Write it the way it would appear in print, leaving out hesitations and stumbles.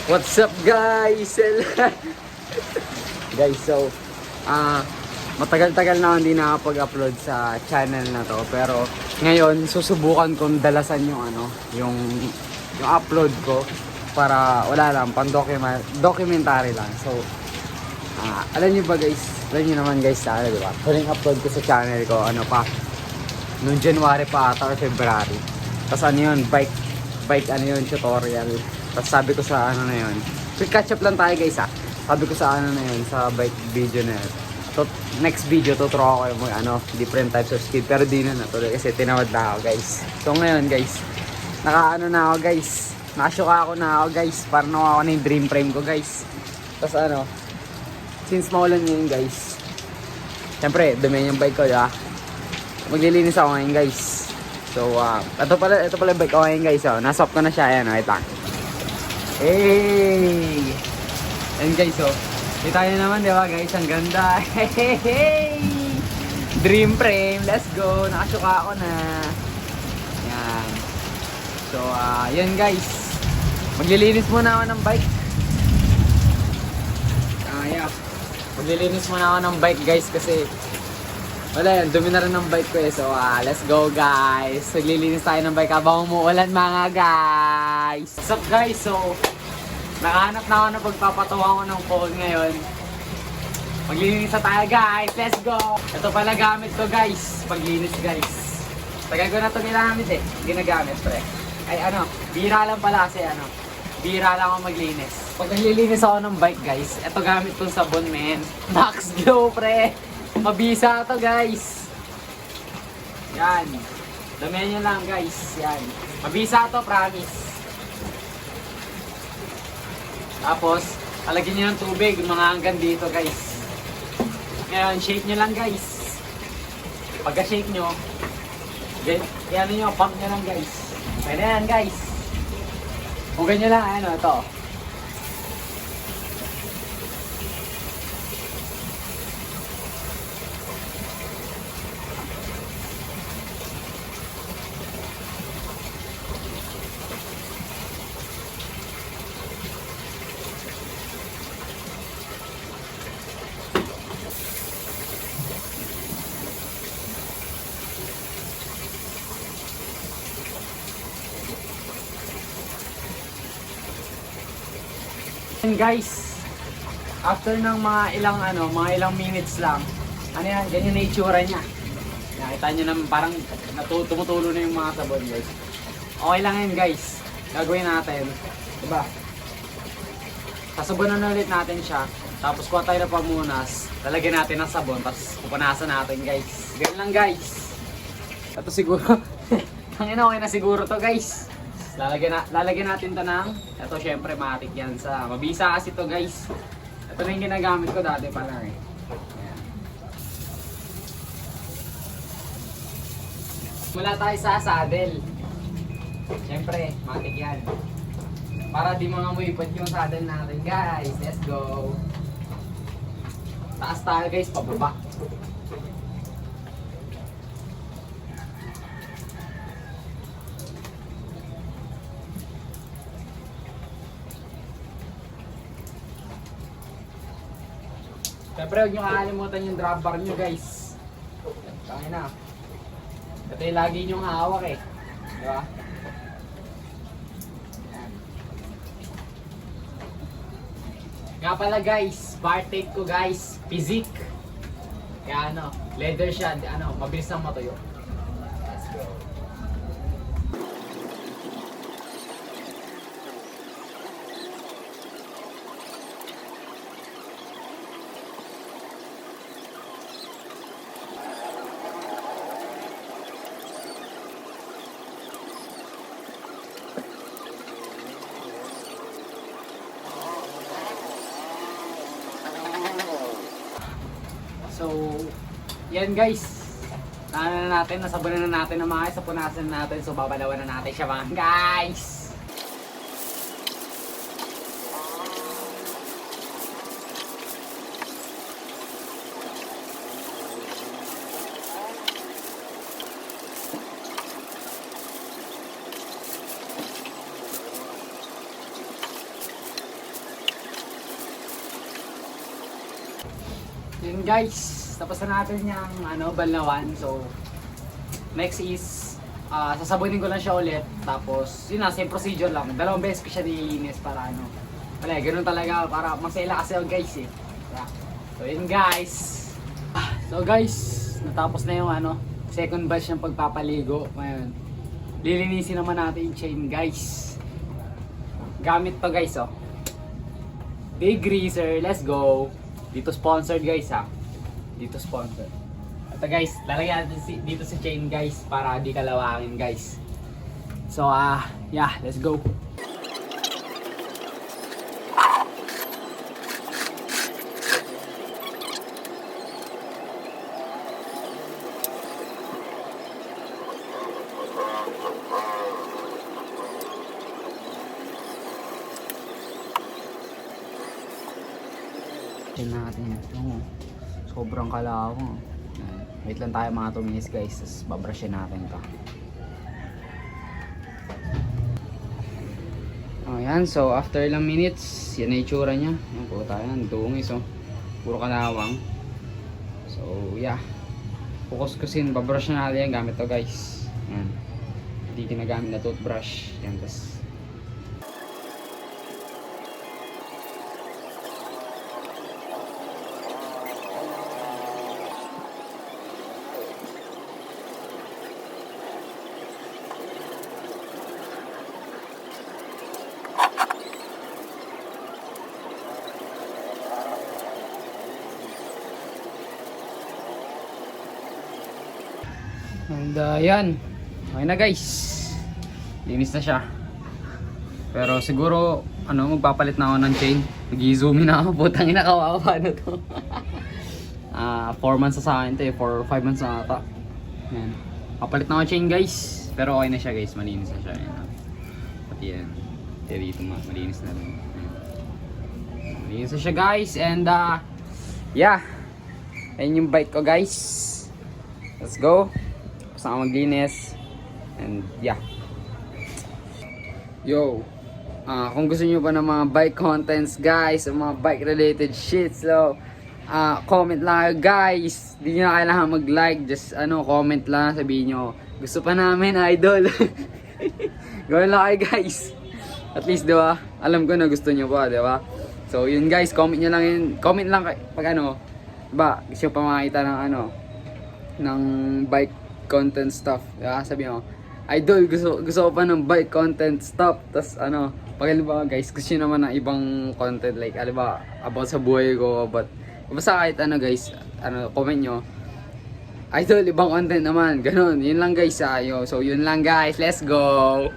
What's up guys? Guys, so matagal-tagal na hindi nakapag-upload sa channel na to, pero ngayon susubukan kong dalasan yung yung upload ko para wala lang pang documentary lang. So alam niyo ba guys, alam niyo naman guys sa di ba? Huling upload ko sa channel ko noong January pa ata or February. Tapos yun, bike tutorial. Tapos sabi ko sa na yun, quick catch up lang tayo guys sabi ko sa na yun, sa bike video na yun. So, next video tuturo ako yung different types of skid, pero di na natuloy kasi tinawad na ako guys. So ngayon guys, na ako guys, nakasyoka na ako guys, para nakuha ko na yung dream frame ko guys. Tapos since maulan ngayon guys, syempre dumi yung bike ko, diba? Maglilinis ako ngayon guys. So ito pala yung bike ko ngayon guys. Nasop ko na siya, ayan, wait lang. Hey! And guys, kita nyo naman, di ba guys? Ang ganda. Hey! Dream frame, let's go. Nakasuka ako na. Yan. So, yan guys. Maglilinis muna ako ng bike. Yeah. Maglilinis muna ako ng bike guys kasi wala yan, dumi na rin ng bike ko eh. So, let's go guys. Maglilinis tayo ng bike habang umuulan mga guys. What's up guys? So, nakahanap na ako na pagpapatuwa ko ng phone ngayon. Maglilinis na tayo guys. Let's go! Ito pala gamit ko guys. Paglinis guys. Tagal ko na ito ginamit eh. Ginagamit pre. Ay bira lang pala kasi bira lang ako maglinis. Pag naglilinis ako ng bike guys, ito gamit kong sabon men. Max Glow pre. Mabisa to guys. Yan. Damihan nyo lang guys. Yan. Mabisa to, promise. Tapos, alagyan nyo ng tubig mga hanggang dito guys. Ngayon, shake nyo lang guys. Pagka-shake nyo, yan nyo, pump nyo lang guys. Pwede yan guys. Huwag nyo lang, ito. And guys, after ng mga ilang minutes lang, yan, ganyan na itsura niya. Nakita nyo naman parang tumutulo na yung mga sabon guys. Okay lang yan guys. Gagawin natin, diba? Sasabunan ulit natin siya. Tapos kuha tayo na pamunas. Lalagyan natin ng sabon. Tapos pupunasan natin guys. Ganyan lang guys. Ito siguro. Tangina, okay na siguro to guys. Lalagyan natin ito ito syempre matik yan sa mabisa kasi ito guys. Ito na yung ginagamit ko dati pala eh. Ayan. Mula tayo sa saddle. Syempre matik yan. Para di mga muipot yung saddle natin guys. Let's go. Taas tayo guys, pababa. Siyempre huwag nyo kakalimutan yung drop bar nyo guys. Tangin na. Ito yung lagi nyong hawak eh. Diba? Nga pala guys, bar tape ko guys, Physique. Kaya leather siya, mabilis nang matuyo. Let's go. So, yan guys. Nasabunan na natin ng mga sapunasan natin. So, babalawan na natin siya mga guys. Yun guys, tapos na natin yung balnawan. So, next is, sasabunin ko lang siya ulit. Tapos, yun na, same procedure lang. Dalawang beses ko siya nilinis para wala, ganun talaga, para masela kasi ako guys eh. Yeah. So, yun guys. So guys, natapos na yung second batch ng pagpapaligo. Ngayon, lilinisin naman natin yung chain guys. Gamit to guys oh. Big Greaser, let's go. Dito sponsored guys ha. Dito sponsored. Ito guys, lalagyan natin dito sa chain guys para di kalawangin guys. So yeah, let's go. Tingnan natin ito. Sobrang kalawang. Wait lang tayo mga 2 minutes guys, tapos babrushin natin ito. Ayan, so after ilang minutes, yan na itsura nya. Ayan po tayo, dungis oh. Puro kalawang. So yeah, kusin, babrush na natin yan gamit to guys. Ayan. Hindi ginagamit na toothbrush. Ayan, tapos and yan, okay na guys, linis na siya. Pero siguro magpapalit na ako ng chain. Nag-zoom in na ako, putang ina, kawawa na to. 4 months na sa akin to eh, 4 or 5 months na ata. Yan, papalit na ako chain guys. Pero okay na siya guys, malinis na siya. Yan. Pati yan, dito malinis na rin. Malinis na siya guys. And yeah, ayun yung bike ko guys. Let's go. Basta maglinis. And yeah. Yo, kung gusto nyo pa ng mga bike contents guys, o mga bike related shit, so comment lang kayo guys. Hindi nyo na kailangan mag-like, just comment lang, sabihin nyo gusto pa namin idol. Gawin lang kayo guys. At least diba, alam ko na gusto nyo pa, diba? So yun guys, comment nyo lang yun. Comment lang pag diba, gusto nyo pa makita ng ng bike content stuff. Diba? Sabi mo, idol, gusto ko pa ng bike content stuff. Tas pag ba guys, gusto nyo naman ng ibang content like about sa buhay ko, but basta kahit guys, comment nyo, idol, ibang content naman, ganun. Yun lang guys, so yun lang guys, let's go.